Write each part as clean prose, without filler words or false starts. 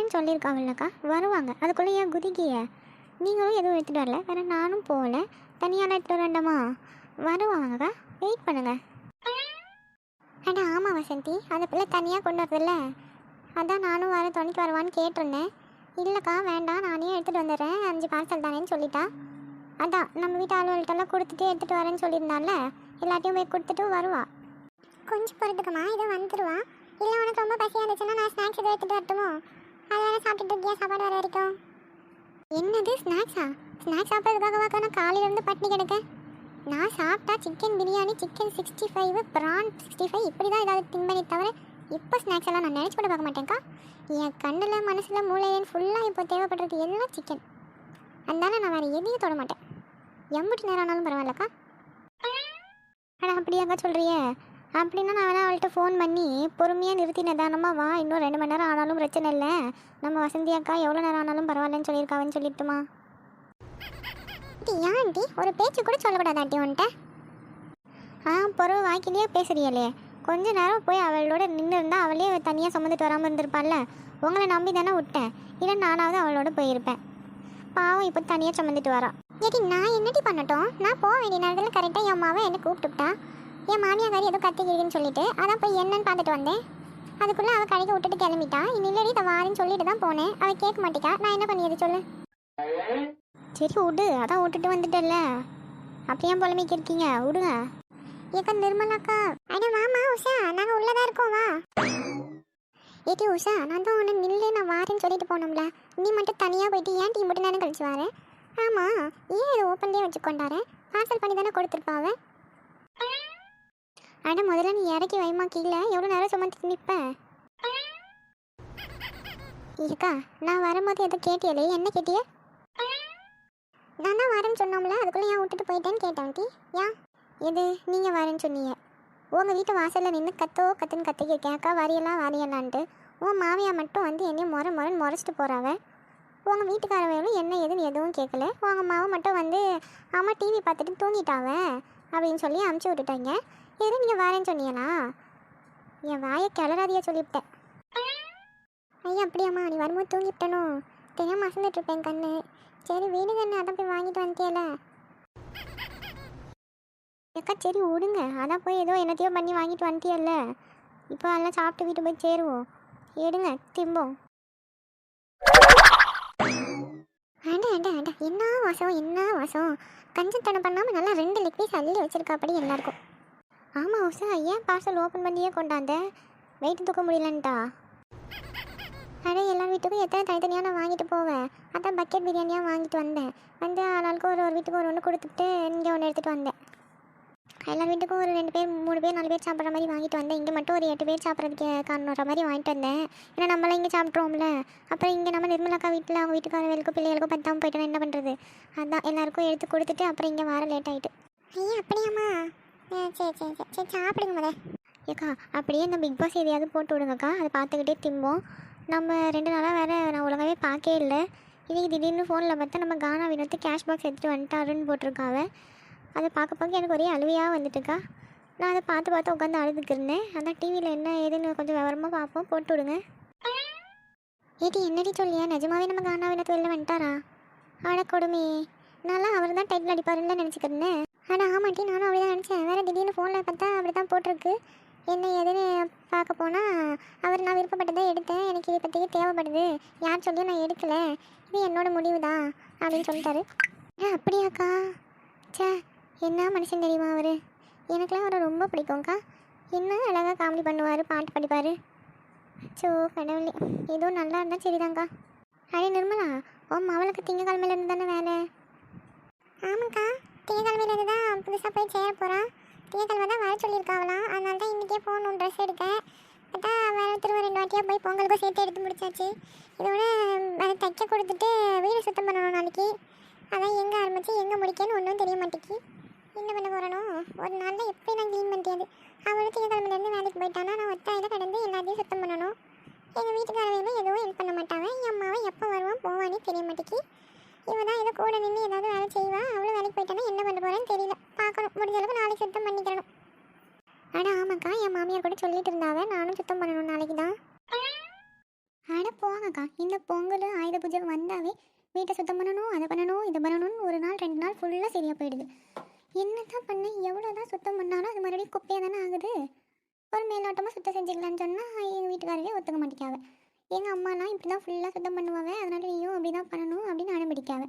வரேன்னு சொல்லியிருக்காங்கல்லக்கா, வருவாங்க. அதுக்குள்ளே ஏன் குதிக்கிய? நீங்களும் எதுவும் எடுத்துகிட்டு வரல, வேறு நானும் போகல, தனியாலாம் எடுத்துகிட்டு வர வேண்டாமா? வருவாங்கக்கா, வெயிட் பண்ணுங்க. அடா ஆமாம் வசந்தி, அந்த பிள்ளை தனியாக கொண்டு வரதில்ல, அதான் நானும் வர துணைக்கு வருவான்னு கேட்டிருந்தேன். இல்லைக்கா வேண்டாம், நானே எடுத்துகிட்டு வந்துடுறேன், 5 பார்சல் தானேன்னு சொல்லிட்டா. அதான் நம்ம வீட்டு ஆளுவல்கிட்டலாம் கொடுத்துட்டு எடுத்துகிட்டு வரேன்னு சொல்லியிருந்தால, எல்லாத்தையும் போய் கொடுத்துட்டு வருவா. கொஞ்சம் பொறுத்துக்குமா, இதை வந்துடுவா. இல்லை உனக்கு ரொம்ப பசியாக இருந்துச்சுன்னா நான் ஸ்நாக்ஸ் எதுவும் எடுத்துகிட்டு வரட்டுமோ? அதை வேணால் சாப்பிட்டுட்டு இருக்கியா சாப்பாடு வர வரைக்கும்? என்னது ஸ்நாக்ஸா? ஸ்நாக்ஸ் சாப்பிட்றதுக்காகவாக்கா நான் காலையிலேருந்து பட்டினி கிடக்கேன். நான் சாப்பிட்டா சிக்கன் பிரியாணி, சிக்கன் 65, ப்ரான் 65 இப்படி தான் ஏதாவது தின்பனி தவிர இப்போ ஸ்நாக்ஸ் எல்லாம் நான் நினச்சி கூட பார்க்க மாட்டேன்க்கா. என் கண்ணில் மனசில் மூளையன் ஃபுல்லாக இப்போ தேவைப்படுறது எல்லாம் சிக்கன். அதனால நான் வேறு எதையும் தொட மாட்டேன். எம்பிட்டு நேரம் ஆனாலும் பரவாயில்லக்கா. ஆனால் அப்படியாக்கா சொல்கிறியே? அப்படின்னா நான் வேணா அவள்கிட்ட ஃபோன் பண்ணி பொறுமையாக நிறுத்தி நிதானமாக வா, இன்னும் 2 மணி நேரம் ஆனாலும் பிரச்சனை இல்லை, நம்ம வசந்தி அக்கா எவ்வளோ நேரம் ஆனாலும் பரவாயில்லன்னு சொல்லியிருக்காவன்னு சொல்லிட்டுமா? ஏன் ஆண்டி ஒரு பேச்சு கூட சொல்லக்கூடாது ஆண்டி உன்ட்ட? பொருள் வாக்கிலேயே பேசுறியலே, கொஞ்ச நேரம் போய் அவளோட நின்று இருந்தால் அவளே தனியாக சுமந்துட்டு வராமல் இருந்திருப்பாள்ல. உங்களை நம்பி தானே விட்டேன், இல்லை நானாவது அவளோட போயிருப்பேன். பாவம் இப்போ தனியாக சுமந்துட்டு வரா. ஏடி நான் என்னடி பண்ணட்டும்? நான் போக வேண்டிய நேரத்தில் கரெக்டாக என் அம்மாவை என்னை கூப்பிட்டுவிட்டா. என் மாமியாக்காரி ஏதோ கத்திக்கிடுன்னு சொல்லிட்டு அதான் போய் என்னன்னு பார்த்துட்டு வந்தேன். அதுக்குள்ளே அவள் கடைக்கு விட்டுட்டு கிளம்பிட்டா. இன்னில்லடி இதை வாரின்னு சொல்லிட்டு தான் போனேன். அவள் கேட்க மாட்டேக்கா, நான் என்ன பண்ணியது சொல்லு? சரி விடு, அதான் விட்டுட்டு வந்துட்டல, அப்படியே புலமைக்கு இருக்கீங்க, விடுங்க. ஏக்கா நிர்மலாக்கா. அட வாமா உஷா, நாங்கள் உள்ளதாக இருக்கோம் வா. ஏடி உஷா, நான் தான் உன்னை நில்லு நான் வாரேன்னு சொல்லிட்டு போனோம்ல, நீ மட்டும் தனியாக போயிட்டு ஏன் டீ மட்டும் நேரம் கழிச்சு வரேன்? ஆமாம், ஏன் இதை ஓப்பன்லேயே வச்சு கொண்டாரேன்? பார்சல் பண்ணி தானே கொடுத்துருப்பாவ. அட முதல்ல நீ இறக்கி வைமா கீழே, எவ்வளோ நேரம் சுமந்துட்டு நிற்பேன்? ஏக்கா நான் வரும்போது எதை கேட்டியலே, என்ன கேட்டிய? நான் தான் வரேன்னு சொன்னோம்ல, அதுக்குள்ளே ஏன் விட்டுட்டு போயிட்டேன்னு கேட்டேன் டி. ஏன் எது நீங்கள் வரேன்னு சொன்னீங்க? உங்கள் வீட்டு வாசலில் நின்று கத்துன்னு கத்திக்கிருக்கேன், அக்கா வாரியலான்ட்டு. உன் மாமியா மட்டும் வந்து என்னையும் முறைன்னு முறைச்சிட்டு போகிறாவ. உங்கள் வீட்டுக்காரவையும் என்ன எதுன்னு எதுவும் கேட்கல. உங்கள் மாவை மட்டும் வந்து அம்மா டிவி பார்த்துட்டு தூங்கிட்டாவ அப்படின்னு சொல்லி அமுச்சு விட்டுட்டாங்க. எதுவும் நீங்கள் வரேன்னு சொன்னீங்களா? என் வாயை கிளறாதியா சொல்லிவிட்டேன். ஐயா அப்படியாம்மா, நீ வரும்போது தூங்கிவிட்டனோ? தெரியாமல் மசந்துட்டுருப்பேன் கண்ணு. சரி வீடு கண்ணு, அதான் போய் வாங்கிட்டு வந்துட்டியல. ஏக்கா சரி விடுங்க, அதான் போய் ஏதோ என்னத்தையோ பண்ணி வாங்கிட்டு வந்துட்டியல்ல, இப்போ எல்லாம் சாப்பிட்டு வீட்டு போய் சேருவோம். எடுங்க திம்போம். என்ன வாசம் கஞ்சத்தனம் பண்ணாமல் நல்லா 2 லெக் பீஸ் அள்ளி வச்சிருக்கா அப்படி எல்லாருக்கும். ஆமாம் உஷா, ஏன் பார்சல் ஓப்பன் பண்ணியே கொண்டாந்த? வெயிட்டு தூக்க முடியலன்ட்டா? அடே எல்லா வீட்டுக்கும் எத்தனை தனித்தனியாக நான் வாங்கிட்டு போவேன். அதான் பக்கெட் பிரியாணியாக வாங்கிட்டு வந்தேன். வந்து ஆளாளுக்கு ஒரு வீட்டுக்கு ஒன்று கொடுத்துட்டு இங்கே ஒன்று எடுத்துகிட்டு வந்தேன். எல்லா வீட்டுக்கும் ஒரு 2 பேர் 3 பேர் 4 பேர் சாப்பிட்ற மாதிரி வாங்கிட்டு வந்தேன். இங்கே மட்டும் ஒரு 8 பேர் சாப்பிட்றதுக்கு காரணற மாதிரி வாங்கிட்டு வந்தேன். ஏன்னா நம்மளாம் இங்கே சாப்பிட்றோம்ல. அப்புறம் இங்கே நம்ம நிர்மலாக்கா வீட்டில் அவங்க வீட்டுக்காரர்களுக்கும் பிள்ளைகளுக்கும் பத்தாமல் போயிட்டோன்னா என்ன பண்ணுறது? அதான் எல்லாருக்கும் எடுத்து கொடுத்துட்டு அப்புறம் இங்கே வர லேட் ஆகிட்டு. ஐயா அப்படியாம்மா? சரி சாப்பிடுங்க முதல்ல. ஏக்கா அப்படியே இந்த பிக் பாஸ் எதையாவது போட்டு விடுங்கக்கா, அதை பார்த்துக்கிட்டே திம்போம். நம்ம 2 நாளாக வேறு நான் ஒழுங்காகவே பார்க்கவே இல்லை. இன்றைக்கி திடீர்னு ஃபோனில் பார்த்தா நம்ம கானா வினத்து கேஷ் பாக்ஸ் எடுத்துகிட்டு வந்துட்டாருன்னு போட்டிருக்காவ. அதை பார்க்க எனக்கு ஒரே அழுவையாக வந்துட்டுக்கா. நான் அதை பார்த்து உட்காந்து அழுதுக்கு இருந்தேன். அதான் டிவியில் என்ன ஏதுன்னு கொஞ்சம் விவரமாக பார்ப்போம், போட்டு விடுங்க. ஏடி என்னடி சொல்லியா, நிஜமாவே நம்ம கானா வினத்து வெளில வந்துட்டாரா? ஆட கொடுமே, நான்லாம் அவர் தான் டைட்டில் அடிப்பாருன்னு நினச்சிக்கிருந்தேன். ஆனால் ஆமாட்டி நானும் அப்படி தான் நினச்சேன். வேறு திடீர்னு ஃபோனில் பார்த்தா அப்படி தான் போட்டிருக்கு. என்ன ஏதுன்னு பார்க்க போனால் அவர் நான் விருப்பப்பட்டதை எடுத்தேன், எனக்கு இதை பற்றியே தேவைப்படுது, யார் சொல்லியும் நான் எடுக்கலை, இது என்னோடய முடிவு தான் அப்படின்னு சொல்லிட்டாரு. அப்படியாக்கா? சே என்ன மனுஷன் தெரியுமா அவர்? எனக்குலாம் அவரை ரொம்ப பிடிக்கும்க்கா. என்ன அழகாக காமெடி பண்ணுவார், பாட்டு படிப்பார். சோ கடவுளே, ஏதோ நல்லா இருந்தால் சரிதாங்க்கா. அடே நிர்மலா, அவளுக்கு திங்கக்கிழமையிலேருந்து தானே வேலை? ஆமாக்கா, திங்கக்கிழமையிலேருந்து தான் புதுசாக போய் சேர போகிறான். திங்கக்கிழமை தான் வர சொல்லியிருக்காவலாம், அதனால தான் இன்றைக்கே போகணும் ட்ரெஸ் எடுக்க. பார்த்தா வேறு திரும்ப 2 வாட்டியாக போய் பொங்கலுக்கும் சேர்த்து எடுத்து முடிச்சாச்சு. இதோட அதை தைக்க கொடுத்துட்டு வீடு சுத்தம் பண்ணணும் நாளைக்கு. அதான் எங்கே ஆரம்பித்து எங்கே முடிக்கன்னு ஒன்றும் தெரிய மாட்டேக்கு. என்ன பண்ண போகிறனோ, ஒரு நாளில் எப்படி நான் க்ளீன் பண்ணியாது. அவளும் திங்கக்கிழமையிலேருந்து வேலைக்கு போயிட்டானா, நான் ஒத்தாயில் கடந்து எல்லாத்தையும் சுத்தம் பண்ணணும். எங்கள் வீட்டுக்காரங்களும் எதுவும் ஹெல்ப் பண்ண மாட்டாங்க. என் அம்மாவை எப்போ வருவான் போவானே தெரிய மாட்டேக்கு. இவன் தான் ஏதோ கூட நின்று ஏதாவது வேலை செய்வான். அவளும் வேலைக்கு போயிட்டானா என்ன பண்ண போகிறேன்னு தெரியல. பார்க்கணும், முடிஞ்ச அளவுக்கு நாளைக்கு சுத்தம் பண்ணிக்கிறணும். ஆனால் ஆமாக்கா, என் மாமியார் கூட சொல்லிட்டு இருந்தாவே நானும் சுத்தம் பண்ணணும் நாளைக்கு தான். அட போங்க, ஆமாக்கா, இந்த பொங்கல் ஆயுத பூஜை வந்தாவே வீட்டை சுத்தம் பண்ணணும், அதை பண்ணணும், இதை பண்ணணும்னு ஒரு நாள் 2 நாள் ஃபுல்லாக சரியாக போயிடுது. என்ன தான் பண்ணேன், எவ்வளோ தான் சுத்தம் பண்ணாலும் அது மறுபடியும் குப்பையாக தானே ஆகுது. ஒரு மேலோட்டமாக சுத்தம் செஞ்சுக்கலான்னு சொன்னால் எங்கள் வீட்டுக்காரரே ஒத்துக்க மாட்டேக்காவ. எங்கள் அம்மாலாம் இப்படி தான் ஃபுல்லாக சுத்தம் பண்ணுவாங்க, அதனால நீயும் அப்படி தான் பண்ணணும் அப்படின்னு அனுமதிக்காவ.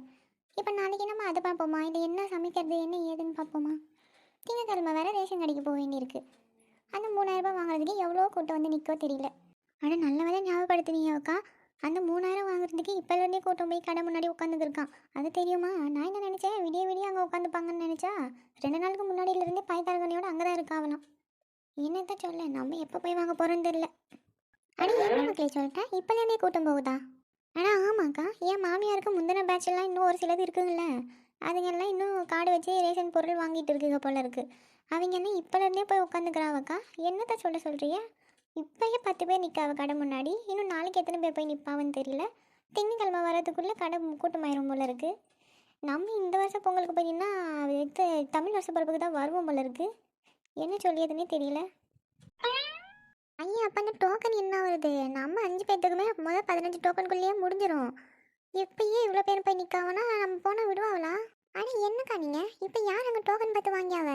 இப்போ நாளைக்கு நம்ம அதை பார்ப்போமா, இல்லை என்ன சமைக்கிறது என்ன ஏதுன்னு பார்ப்போமா? திங்கக்கிழமை வேறு ரேஷன் கடைக்கு போக வேண்டியிருக்கு. அந்த 3000 ரூபாய் வாங்குறதுக்கு எவ்வளோ கூட்டம் வந்து நிற்கோ தெரியல. ஆனால் நல்ல வேலை ஞாபகப்படுத்துனீங்க அக்கா. அந்த 3000 வாங்குறதுக்கு இப்போலேருந்தே கூட்டம் போய் கடை முன்னாடி உட்காந்துருக்கான். அது தெரியுமா? நான் என்ன நினச்சேன், விடிய விடிய அங்கே உட்காந்துப்பாங்கன்னு நினச்சா 2 நாளுக்கு முன்னாடியிலேருந்தே பாய்தாரகனையோடு அங்கே தான் இருக்காவலாம். என்னத்தான் சொல்ல, நம்ம எப்போ போய் வாங்க போகிறோன்னு தெரில. அடி என்ன மக்களே சொல்லிட்டேன், இப்போலேருந்தே கூட்டம் போகுதா? ஆனால் ஆமாக்கா, என் மாமியாருக்கு முந்தின பேட்செல்லாம் இன்னும் ஒரு சிலது இருக்குங்கள, அதுங்கெல்லாம் இன்னும் கார்டு வச்சு ரேஷன் பொருள் வாங்கிட்டு இருக்குங்க போல இருக்குது. அவங்க என்ன இப்போலேருந்தே போய் உட்காந்துக்கிறாவக்கா. என்னத்தை சொல்கிறிய? இப்போயே 10 பேர் நிற்காவ கடை முன்னாடி, இன்னும் நாளைக்கு எத்தனை பேர் போய் நிற்பாவன்னு தெரியல. திங்கக்கிழமை வரதுக்குள்ளே கடை கூட்டமாயிரும் போல இருக்குது. நம்ம இந்த வருஷம் பொங்கலுக்கு போயின்னா தமிழ் வருஷ பிறப்புக்கு தான் வருவோம் போல இருக்குது. என்ன சொல்லியதுன்னே தெரியல. ஐயா, அப்போ அந்த டோக்கன் என்ன வருது? நம்ம 5 பேர்த்துக்குமே முதல் 15 டோக்கனுக்குள்ளேயே முடிஞ்சிடும். எப்பயே இவ்வளோ பேர் போய் நிற்காவனா நம்ம போனால் விடுவாங்களா? ஆனால் என்னக்கா நீங்கள் இப்போ யார் அங்கே டோக்கன் பார்த்து வாங்கியாவ?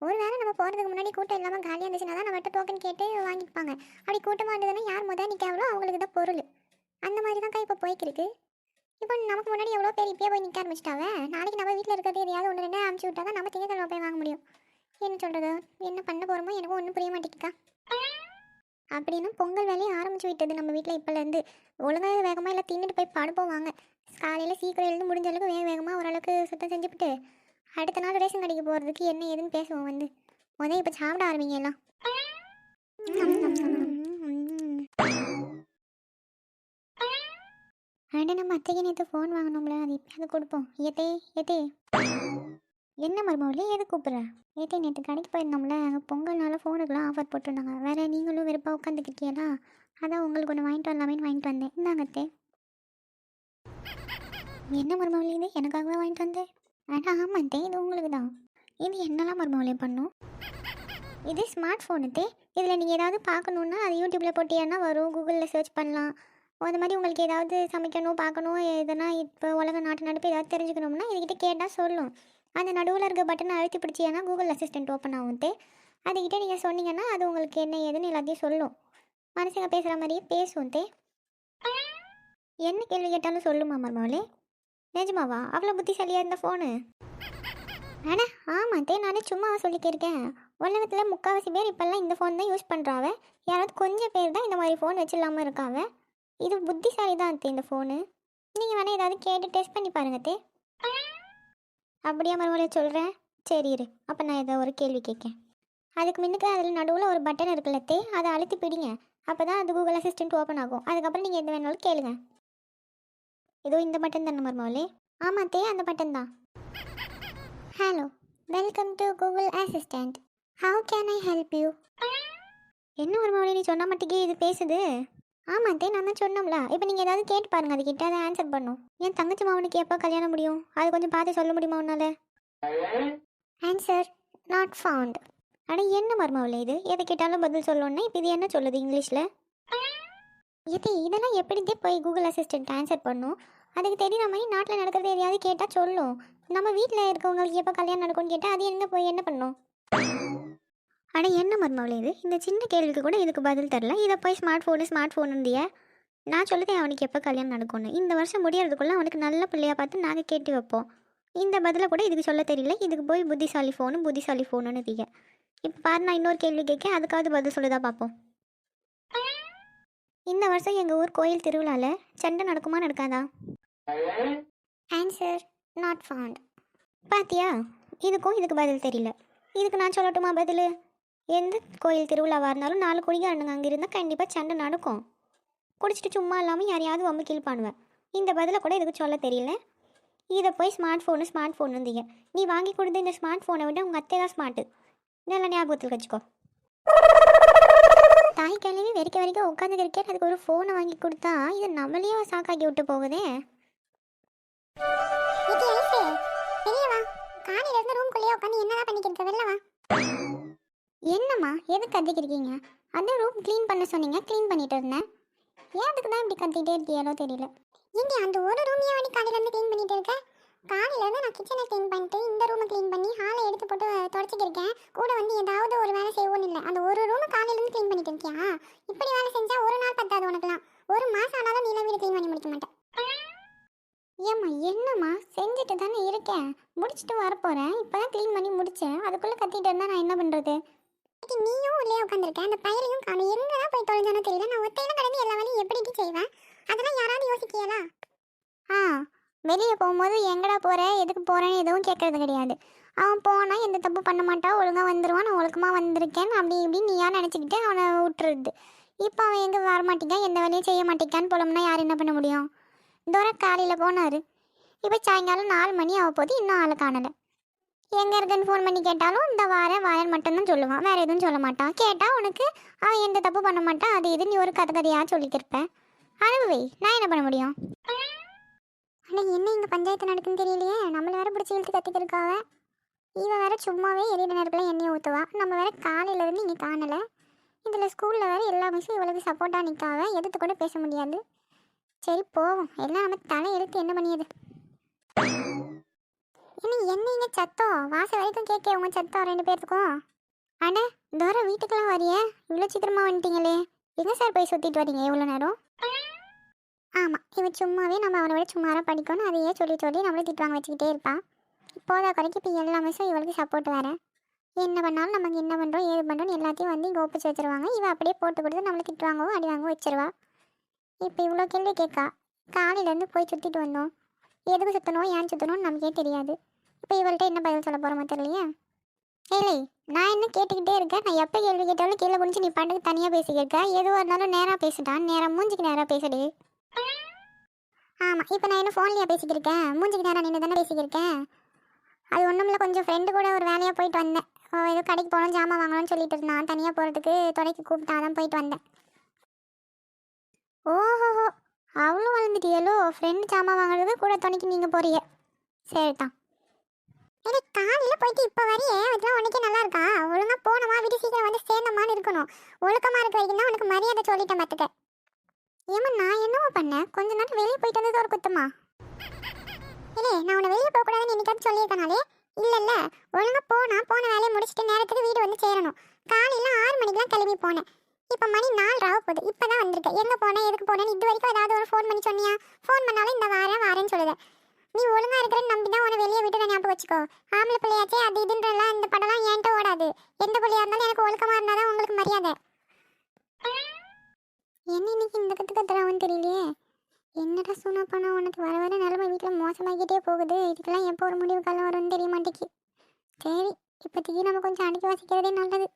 ஒரு வேளை நம்ம போகிறதுக்கு முன்னாடி கூட்டம் இல்லாமல் காலியாக இருந்துச்சுன்னா தான் நம்மகிட்ட டோக்கன் கேட்டு வாங்கிப்பாங்க. அப்படி கூட்டமாக இருந்ததுன்னா யார் முதல் நிற்காவளோ அவங்களுக்கு தான் பொருள். அந்த மாதிரி தான்க்கா இப்போ போய்க்கிருக்கு. இப்போ நமக்கு முன்னாடி எவ்வளோ பேர் இப்பயே போய் நிற்க ஆரம்பிச்சிட்டாவே. நாளைக்கு நம்ம வீட்டில் இருக்கிறது எதையாவது 1 2 அனுப்பிச்சி விட்டா தான் நம்ம திங்கக்கிழமை போய் வாங்க முடியும். என்ன சொல்கிறது, என்ன பண்ண போகிறோமோ எனக்கும் ஒன்றும் புரிய மாட்டேங்குக்கா. அப்படின்னா பொங்கல் வேலையை ஆரம்பிச்சு விட்டது நம்ம வீட்டில். இப்போலேருந்து ஒழுங்காக வேகமாக இல்லை தின்னுட்டு போய் படுப்போம் வாங்க. காலையில் சீக்கிரம் எழுந்து முடிஞ்ச அளவுக்கு வேகமாக ஓரளவுக்கு சுத்தம் செஞ்சுவிட்டு அடுத்த நாள் ரேஷன் கடைக்கு போகிறதுக்கு என்ன ஏதுன்னு பேசுவோம். வந்து முதல் இப்போ சாப்பிட ஆரம்பிங்க எல்லாம். அட நம்ம அத்தைக்கு நேற்று ஃபோன் வாங்கினோம்ல, அது இப்போ கொடுப்போம். ஏத்தே ஏத்தே என்ன மருமகளே எது கூப்பிட்ற? ஏத்தே நேற்று கடைக்கு போயிருந்தோம்ல, அங்கே பொங்கல்னால ஃபோனுக்குலாம் ஆஃபர் போட்டிருந்தாங்க. வேறு நீங்களும் வெறுப்பாக உட்காந்துக்கிட்டீங்களா, அதான் உங்களுக்கு ஒன்று வாங்கிட்டு வரலாமேன்னு வாங்கிட்டு வந்தேன். இந்தாங்க அத்தே. என்ன மருமகளே இது எனக்காகவே வாங்கிட்டு வந்தேன்? ஆனால் ஆமாம் தே, இது உங்களுக்கு தான். இது என்னெல்லாம் மருமகளே பண்ணும்? இது ஸ்மார்ட் ஃபோனு தே. இதில் நீங்கள் ஏதாவது பார்க்கணுன்னா அது யூடியூப்பில் போட்டியானா வரும், கூகுளில் சர்ச் பண்ணலாம். அந்த மாதிரி உங்களுக்கு ஏதாவது சமைக்கணும் பார்க்கணும், எதனா இப்போ உலக நாட்டு நடப்பு ஏதாவது தெரிஞ்சுக்கணும்னா இதுக்கிட்ட கேட்டால் சொல்லும். அந்த நடுவில் இருக்க பட்டனை அழுத்தி பிடிச்சிங்கன்னா கூகுள் அசிஸ்டன்ட் ஓப்பன் ஆகும் தே. அதுக்கிட்ட நீங்கள் சொன்னீங்கன்னா அது உங்களுக்கு என்ன ஏதுன்னு எல்லாத்தையும் சொல்லும். மனுஷங்க பேசுகிற மாதிரியே பேசும் தே. என்ன கேள்வி கேட்டாலும் சொல்லுமா மருமகளே? நிஜமாவா? அவ்வளோ புத்திசாலியாக இருந்த ஃபோனு? அட ஆமாம் தே, நானே சும்மாவா சொல்லிக்கிருக்கேன். உலகத்தில் 3/4 பேர் இப்போல்லாம் இந்த ஃபோன் தான் யூஸ் பண்ணுறாவ. யாராவது கொஞ்சம் பேர் தான் இந்த மாதிரி ஃபோன் வச்சிடலாமல் இருக்காவ. இது புத்திசாலி தான் தே இந்த ஃபோனு. நீங்கள் வேணால் ஏதாவது கேட்டு டெஸ்ட் பண்ணி பாருங்க தே. அப்படியா மறுமொழியை சொல்கிறேன். சரி இரு, அப்போ நான் ஏதோ ஒரு கேள்வி கேட்கேன். அதுக்கு முன்னுக்கு அதில் நடுவில் ஒரு பட்டன் இருக்குல்ல தே, அதை அழுத்தி பிடிங்க. அப்போ தான் அது கூகுள் அசிஸ்டன்ட் ஓப்பன் ஆகும். அதுக்கப்புறம் நீங்கள் எது வேணாலும் கேளுங்க. இதோ இந்த பட்டன் தானே மருமகளே? ஆமாம் தே, அந்த பட்டன் தான். Hello, welcome to Google assistant. How can I help you? என்ன மருமகளே நீ சொன்ன மாட்டேங்கே இது பேசுது? ஆமாம் தே, நான் தான் சொன்னோம்ல. இப்போ நீங்கள் ஏதாவது கேட்டு பாருங்கள், அதுக்கிட்ட அதை ஆன்சர் பண்ணும். என் தங்கச்சி மாவனுக்கு எப்போ கல்யாணம் முடியும், அது கொஞ்சம் பார்த்து சொல்ல முடியுமா உன்னால? Answer not found. ஆனால் என்ன மருமகளே இது, எதை கேட்டாலும் பதில் சொல்லணுன்னா இப்போ இது என்ன சொல்லுது இங்கிலீஷில்? இது இதெல்லாம் எப்படிதே போய் கூகுள் அசிஸ்டன்ட் ஆன்சர் பண்ணும்? அதுக்கு தெரியுற மாதிரி நாட்டில் நடக்கிறது எதையாவது கேட்டால் சொல்லும். நம்ம வீட்டில் இருக்கவங்களுக்கு எப்போ கல்யாணம் நடக்கும்னு கேட்டால் அது எங்கே போய் என்ன பண்ணும்? ஆனால் என்ன மருமகளே இது, இந்த சின்ன கேள்விக்கு கூட இதுக்கு பதில் தரல. இதை போய் ஸ்மார்ட் ஃபோன் இருந்திய நான் சொல்லுதேன் அவனுக்கு எப்போ கல்யாணம் நடக்கும்னு. இந்த வருஷம் முடியறதுக்குள்ளே அவனுக்கு நல்ல பிள்ளையாக பார்த்து நாங்கள் கேட்டு வைப்போம். இந்த பதிலை கூட இதுக்கு சொல்ல தெரியல. இதுக்கு போய் புத்திசாலி ஃபோனுன்னு தீங்க. இப்போ பாரு, நான் இன்னொரு கேள்வி கேட்க, அதுக்காவது பதில் சொல்லுதா பார்ப்போம். இந்த வருஷம் எங்கள் ஊர் கோயில் திருவிழாவில் சண்டை நடக்குமா நடக்காதா? Answer not found. பாத்தியா, இதுக்கு பதில் தெரியல. இதுக்கு நான் சொல்லட்டுமா பதில்? எந்த கோயில் திருவிழாவாக இருந்தாலும் 4 குடிகாரனுங்க அங்கே இருந்தால் கண்டிப்பாக சண்டை நடக்கும். குடிச்சிட்டு சும்மா இல்லாமல் யாரையாவது வம்பு கீழ் பண்ணுவேன். இந்த பதிலை கூட இதுக்கு சொல்ல தெரியல. இதை போய் ஸ்மார்ட் ஃபோன் இருந்தீங்க. நீ வாங்கி கொடுத்த இந்த ஸ்மார்ட் ஃபோனை விட உங்கள் அத்தை தான் ஸ்மார்ட்டு. இதெல்லாம் ஞாபகத்தில் வச்சுக்கோ. தாய் கிழவி வரைக்கும் உட்காந்துக்கிறக்கே அதுக்கு ஒரு ஃபோனை வாங்கி கொடுத்தா இது நம்மளையே சாக்காக்கி விட்டு போகுதே. என்னம்மா எதுக்கு கத்திக்கிருக்கீங்க? அந்த ரூம் க்ளீன் பண்ண சொன்னீங்க, க்ளீன் பண்ணிட்டு இருந்தேன். ஏன் அதுக்கு தான் இப்படி கத்திட்டே இருக்கியாலோ தெரியல. ஏண்டி அந்த ஒரு ரூமையே வாடி காலையிலேருந்து க்ளீன் பண்ணிட்டு இருக்க? காலையிலேருந்து நான் கிச்சனை க்ளீன் பண்ணிட்டு இந்த ரூமை க்ளீன் பண்ணி ஹாலை எடுத்து போட்டு தொடச்சிக்கிருக்கேன். கூட வந்து ஏதாவது ஒரு வேலை செய்வோன்னு இல்லை. அந்த ஒரு ரூமை காலையிலேருந்து க்ளீன் பண்ணிட்டு இருக்கியா? இப்படி வேலை செஞ்சா ஒரு நாள் பத்தாது உனக்குலாம். ஒரு மாதம் ஆனாலும் நீலாம் வீடு க்ளீன் பண்ணி முடிக்க மாட்டேன். ஏம்மா என்னம்மா செஞ்சுட்டு தானே இருக்கேன், முடிச்சுட்டு வரப்போகிறேன். இப்போ தான் க்ளீன் பண்ணி முடித்தேன். அதுக்குள்ளே கத்திட்டு இருந்தால் நான் என்ன பண்ணுறது? நீயும் உள்ளே உட்காந்துருக்கேன். அந்த பையனையும் காணும். எங்கே தான் போய் தொலைஞ்சானோ தெரியல. நான் ஒத்தையில கடந்து எல்லா வேலையும் எப்படி செய்வேன்? அதெல்லாம் யாராவது யோசிக்கியலா? ஆ, வெளியே போகும்போது எங்கடா போகிற, எதுக்கு போகிறேன்னு எதுவும் கேட்கறது கிடையாது. அவன் போனால் எந்த தப்பு பண்ண மாட்டான், ஒழுங்காக வந்துடுவான். நான் ஒழுக்கமாக வந்திருக்கேன் அப்படி இப்படின்னு நீ யார் நினச்சிக்கிட்டு அவனை விட்டுருது. இப்போ அவன் எங்கே வரமாட்டேங்கான், எந்த வேலையும் செய்ய மாட்டேங்கான்னு போலம்னா யார் என்ன பண்ண முடியும்? தூரம் காலையில் போனார். இப்போ சாயங்காலம் 4 மணி ஆக போது, இன்னும் ஆளை காணலை. எங்கே இருக்குன்னு ஃபோன் பண்ணி கேட்டாலும் இந்த வாரேன் மட்டும்தான் சொல்லுவான். வேறு எதுவும் சொல்ல மாட்டான். கேட்டால் உனக்கு அவன் எந்த தப்பு பண்ண மாட்டான், அது இது நீ ஒரு கதையாக சொல்லிக்கிருப்பேன். அனுபவி, நான் என்ன பண்ண முடியும்? ஆனால் என்ன இங்கே பஞ்சாயத்து நடக்குன்னு தெரியலையே. நம்மளை வேறு பிடிச்சி இழுத்து கத்திக்கிருக்காவ. இவன் வேறு சும்மாவே எரியிற நேரத்தில் எண்ணெயை ஊற்றுவா. நம்ம வேறு காலையிலேருந்து இங்கே காணலை. இதில் ஸ்கூலில் வேறு எல்லா மிஸ்ஸும் இவளுக்கு சப்போர்ட்டாக நிற்காவ. எதிர்த்து கூட பேச முடியாது. சரி போவோம், எல்லாம் நம்ம தலை எடுத்து என்ன பண்ணியது? என்ன இங்கே சத்தம் வாசல் வரைக்கும் கேட்க உங்கள் சத்தம் 2 பேர்த்துக்கும். அண்ணே தூரம் வீட்டுக்கெல்லாம் வரைய இவ்வளோ சீக்கிரமாக வந்துட்டீங்களே. எங்கே சார் போய் சுற்றிட்டு வரீங்க எவ்வளோ நேரம்? ஆமாம், இவன் சும்மாவே நம்ம அவனை விட சும்மாராக படிக்கணும் அதையே சொல்லி நம்மளை திட்டுவாங்க வச்சுக்கிட்டே இருப்பான். இப்போதை குறைக்கு இப்போ எல்லா மிஸ்ஸும் இவளுக்கு சப்போர்ட் வேறு. என்ன பண்ணாலும் நமக்கு என்ன பண்ணுறோம் ஏது பண்ணுறோன்னு எல்லாத்தையும் வந்து இங்கே ஒப்பிச்சு வச்சுருவாங்க. இவன் அப்படியே போட்டு கொடுத்து நம்மளை திட்டுவாங்கவோ அடி வாங்க வச்சிருவா. இப்போ இவ்வளோ கேள்வி கேட்கா. காலையிலேருந்து போய் சுற்றிட்டு வந்தோம். எதுக்கு சுற்றணும் ஏன் சுற்றணும்னு நமக்கே தெரியாது. இப்போ இவள்கிட்ட என்ன பதில் சொல்ல போகிறோமோ தெரியலையே. ஏலே நான் என்ன கேட்டுக்கிட்டே இருக்கேன். நான் எப்போ கேள்வி கேட்டாலும் கீழே குடிச்சு நீ பாட்டுக்கு தனியாக பேசிக்கிருக்க. எதுவாக இருந்தாலும் நேராக பேசிட்டான். நேராக மூஞ்சிக்கு நேராக பேசுடி. ஆமாம், இப்போ நான் என்ன ஃபோன்லையா பேசிக்கிருக்கேன்? மூஞ்சிக்கு நேராக நின்று தானே பேசிக்கிருக்கேன். அது ஒன்றும் இல்லை, கொஞ்சம் ஃப்ரெண்டு கூட ஒரு வேலையாக போயிட்டு வந்தேன். ஏதோ கடைக்கு போகணும் ஜாமான் வாங்கணும்னு சொல்லிட்டு இருந்தான். தனியாக போகிறதுக்கு துணைக்கு கூப்பிட்டாதான் போயிட்டு வந்தேன். ஓஹோ, அவ்வளோ வளர்ந்துட்டியலோ. ஃப்ரெண்டு ஜாமான் வாங்குறது கூட துணைக்கு நீங்கள் போறிய. சரிதான். எனக்கு காலையில் போயிட்டு இப்போ வரையே அதெல்லாம் உனக்கே நல்லா இருக்கா? ஒழுங்காக போனோமா வீடு சீக்கிரம் வந்து சேர்ந்தமான்னு இருக்கணும். ஒழுக்கமாக இருக்க வரைக்கும் தான் உனக்கு மரியாதை சொல்லிட்டேன் பார்த்துக்க. ஏமா நான் என்னவோ பண்ணேன்? கொஞ்ச நேரம் வெளியே போயிட்டு வந்தது ஒரு குத்தமா? இல்லை நான் உன்னை வெளியே போகக்கூடாதுன்னு என்னைக்காவது சொல்லியிருக்கனாலே இல்லைல்ல. ஒழுங்காக போன வேலையை முடிச்சுட்டு நேரத்துக்கு வீடு வந்து சேரணும். காலையில் 6 மணிக்கெலாம் கிளம்பி போனேன். இப்போ மணி 4 ஆக போகுது. இப்போ தான் வந்திருக்கேன். எங்கே போனேன் எதுக்கு போனேன்னு இது வரைக்கும் ஏதாவது ஒரு ஃபோன் பண்ணி சொன்னியா? ஃபோன் பண்ணாலும் இந்த வாரேன்னு சொல்லுது. நீ ஒழுங்கா இருக்கிறன்னு நம்பி தான் உன்னை வெளியே விட்டு ஞாபகம் வச்சுக்கோ. ஆம்பளை பிள்ளையாச்சே அது இதுன்றலாம் இந்த படம்லாம் என்கிட்ட ஓடாது. எந்த பிள்ளையா இருந்தாலும் எனக்கு ஒழுக்கமாக இருந்தால் தான் உங்களுக்கு மரியாதை. என்ன இன்னைக்கு இந்த கற்றுக்கத்துறான்னு தெரியலையே. என்னடா சொன்னா பண்ணா உனக்கு வர வர நிலைமை வீட்டில் மோசமாகிட்டே போகுது. இதுக்கெல்லாம் எப்போ ஒரு முடிவு காலம் வரும்னு தெரிய மாட்டேக்கு. சரி இப்போதைக்கு நம்ம கொஞ்சம் அடக்கி வாசிக்கிறதே நல்லது.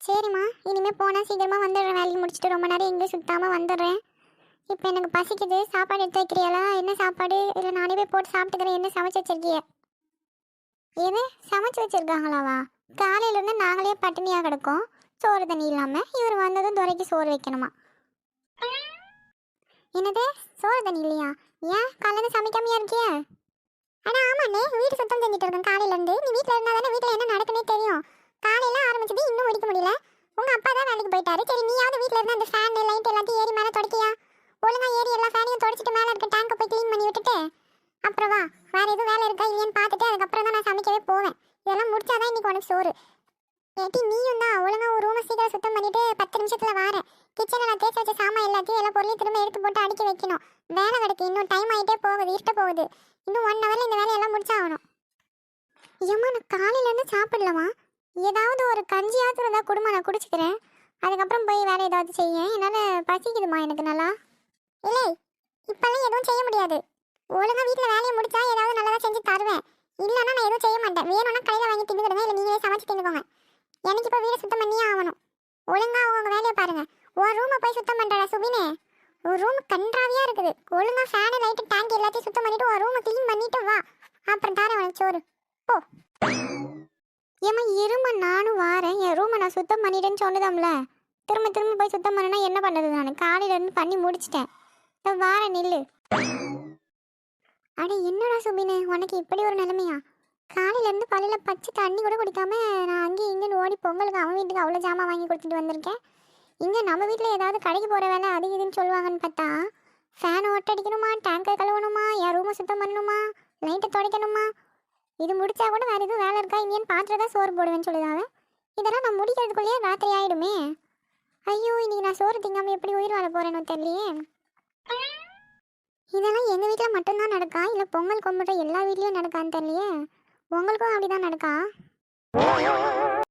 சரிம்மா, இனிமேல் போனால் சீக்கிரமாக வந்துடுறேன். வேலையை முடிச்சுட்டு ரொம்ப நேரம் எங்கேயும் சுத்தாமல் வந்துடுறேன். இப்போ எனக்கு பசிக்குது. சாப்பாடு எடுத்து வைக்கிறியாளா? என்ன சாப்பாடு? இல்லை நானே போய் போட்டு சாப்பிட்டுக்கிறேன். என்ன சமைச்சு வச்சிருக்கிய? எது சமைச்சு வச்சிருக்காங்களாவா? காலையிலேருந்து நாங்களே பட்டினியாக கிடக்கோம். சோறு தண்ணி இல்லாமல் இவர் வந்ததும் துறைக்கு சோறு வைக்கணுமா? என்னது சோறு தண்ணி இல்லையா? ஏன் காலையிலேருந்து சமைக்காமையா இருக்கிய? ஆனால் ஆமாண்ணே, வீடு சுத்தம் செஞ்சுட்டு இருக்கேன் காலையிலேருந்து. நீ வீட்டில் இருந்தால் தானே வீட்டில் என்ன நடக்குன்னே தெரியும். காலையில் ஆரம்பிச்சது இன்னும் முடிக்க முடியல. உங்கள் அப்பா தான் வேலைக்கு போயிட்டாரு. சரி நீயாவது வீட்டில் இருந்து அந்த ஃபேன் லைட் எல்லாத்தையும் ஏறி மேலே தொடக்கியா? ஒழுங்கா ஏறி எல்லா ஃபேனையும் தொடச்சிட்டு மேலே இருக்க டேங்கை போய் க்ளீன் பண்ணி விட்டுட்டு அப்புறம் வா. வேறு எதுவும் வேலை இருக்கா இல்லையான்னு பார்த்துட்டு அதுக்கப்புறம் தான் நான் சமைக்கவே போவேன். இதெல்லாம் முடிச்சாதான் இன்னைக்கு உனக்கு சோறு. ஏட்டி நீயும் தான் ஒழுங்காக ஒரு ரூமை சீக்கிரம் சுத்தம் பண்ணிட்டு 10 நிமிஷத்தில் வரேன். கிச்சனில் நான் தேய்ச்சி வச்ச சாமான் எல்லாத்தையும் எல்லா பொருளையும் திரும்ப எடுத்து போட்டு அடுக்கி வைக்கணும். வேலை கிடக்கு. இன்னும் டைம் ஆகிட்டே போகுது, இருட்ட போகுது. இன்னும் 1 ஹவரில் இந்த வேலையெல்லாம் முடிச்சாகணும். ஏம்மா நான் காலையிலேருந்து சாப்பிடலாமா? ஏதாவது ஒரு கஞ்சியாவது இருந்தால் குடும்பம் நான் குடிச்சிக்கிறேன். அதுக்கப்புறம் போய் வேலை ஏதாவது செய்ய. என்னால் பசிக்குதுமா எனக்கு நல்லா. இல்லை இப்பெல்லாம் எதுவும் செய்ய முடியாது. ஒழுங்காக வீட்டில் வேலையை முடிச்சா ஏதாவது நல்லதாக செஞ்சு தருவேன். இல்லைன்னா நான் எதுவும் செய்ய மாட்டேன். வேணும்னா கடையில் வாங்கி தின்னுக்கிடுங்க, இல்லை நீங்களே சமைச்சு தின்னுக்கோங்க. எனக்கு இப்போ வீடை சுத்தம் பண்ணியே ஆகணும். ஒழுங்காக அவங்க வேலையை பாருங்கள். ஒரு ரூமை போய் சுத்தம் பண்ணுறா சுபினே. ஒரு ரூம் கன்றாவியாக இருக்குது. ஒழுங்காக ஃபேனு லைட்டு டேங்க் எல்லாத்தையும் சுத்தம் பண்ணிவிட்டு ஒரு ரூமை க்ளீன் பண்ணிவிட்டு வா. அப்புறம் தாரேன் உனக்கு சோறு. போ. ஏம்மா இருமா, நானும் வாரேன். என் ரூமை நான் சுத்தம் பண்ணிட்டேன்னு சொன்னதாம்ல. திரும்ப போய் சுத்தம் பண்ணனா என்ன பண்ணுறது? நான் காலையிலேருந்து பண்ணி முடிச்சிட்டேன். வார நில்லு. அட என்னடா சுபினே உனக்கு இப்படி ஒரு நிலைமையா? காலையிலேருந்து பள்ளியில் பச்சை தண்ணி கூட குடிக்காம நான் அங்கேயும் இங்கேன்னு ஓடி பொங்கலுக்கு அவன் வீட்டுக்கு அவ்வளோ ஜாமான் வாங்கி கொடுத்துட்டு வந்திருக்கேன். இங்கே நம்ம வீட்டில் ஏதாவது கடைக்கு போகிற வேலை அது இதுன்னு சொல்லுவாங்கன்னு பார்த்தா ஃபேனை ஒட்டடிக்கணுமா, டேங்கை கழுவணுமா, என் ரூமை சுத்தம் பண்ணணுமா, லைட்டை துடைக்கணுமா, இது முடிச்சா கூட வேறு எதுவும் வேலை இருக்கா இல்லையான்னு பார்த்துட்டு தான் சோறு போடுவேன்னு சொல்லுதாங்க. இதெல்லாம் நான் முடிக்கிறதுக்குள்ளேயே ராத்திரி ஆகிடுமே. ஐயோ, இன்னைக்கு நான் சோறு திங்காமல் எப்படி உயிர் வாழ போகிறேன்னு தெரியலையே. இதெல்லாம் எங்கள் வீட்டில் மட்டும்தான் நடக்கா இல்லை பொங்கல் கும்பிட்ற எல்லா வீட்லேயும் நடக்கான்னு தெரியலையே. உங்களுக்கும் அப்படி தான் நடக்கா?